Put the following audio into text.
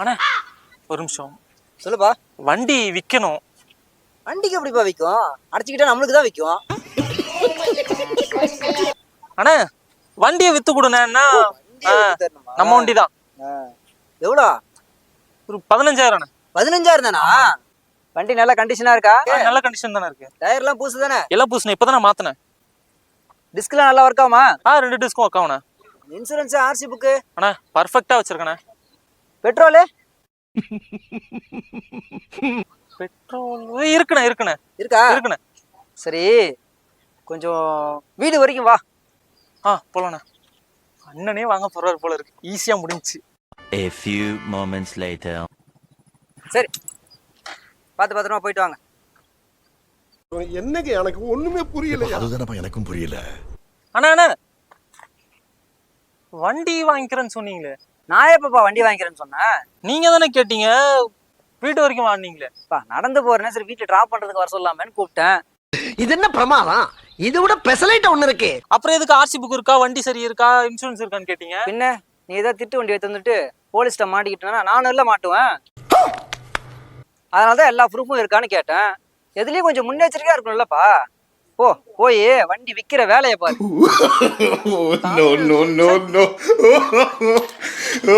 அண்ணா ஒரு நிமிஷம். சொல்லுப்பா. வண்டி விற்கணும். வண்டிக்கு எப்படிப்பா விற்கும்? அடைச்சிக்கிட்டா நம்மளுக்கு தான் விற்கும். அண்ணா வண்டியை வித்து கொடுண்ணா. நம்ம வண்டி தான். எவ்வளோ? ஒரு 15,000. 15,000 தானா? வண்டி நல்ல கண்டிஷனா இருக்கா? நல்ல கண்டிஷன் தானே இருக்கு. டயர்லாம் பூசு தானே? எல்லாம் பூசுனேன், இப்பதானே மாத்தினேன். டிஸ்க்லாம் நல்லா ஒர்க் ஆகுமா? 2 டிஸ்க்கும் ஒர்க் ஆகுண்ணா. இன்சூரன்ஸ், ஆர்சி புக்கு அண்ணா பர்ஃபெக்டா வச்சிருக்கேண்ணே. பெட்ரோலு பெட்ரோல் இருக்குண்ணே. இருக்கா? சரி, கொஞ்சம் வீடு வரைக்கும் வா. போலாண்ணே. அண்ணனே வாங்க போறாரு போல இருக்கு. ஈஸியா முடிஞ்சுச்சு. A few moments later. சரி, பார்த்து பத்திரமா போயிட்டு வாங்க. என்னங்க எனக்கு ஒண்ணுமே புரியல. அதுதானப்பா எனக்கும் புரியல. அண்ணா வண்டி வாங்கிக்கிறேன்னு சொன்னீங்களே. நான் எப்பப்பா வண்டி வாங்கிக்கிறேன்னு சொன்னேன்? நீங்க தானே கேட்டீங்க. வீட்டு வரைக்கும் வாங்கினீங்களே. நடந்து போறேன், சரி வீட்டுல டிராப் பண்றதுக்கு வர சொல்லாமேன்னு கூப்பிட்டேன். இது என்ன பிரமாதம்? இது விட பெசலைட் ஒண்ணு இருக்கு. அப்புறம் எதுக்கு ஆர்சி புக் இருக்கா, வண்டி சரி இருக்கா, இன்சூரன்ஸ் இருக்கான்னு கேட்டீங்க? பின்ன நீ ஏதாவது திட்டு வண்டி எடுத்து வந்துட்டு போலீஸ்ட்ட மாட்டிக்கிட்டேன்னா நானும் இல்ல மாட்டுவேன். அதனாலதான் எல்லா ப்ரூஃபும் இருக்கான்னு கேட்டேன். எதுலயும் கொஞ்சம் முன்னெச்சரிக்கையா இருக்கணும்லப்பா. போய் வண்டி விக்கிற வேலையை பாரு. No.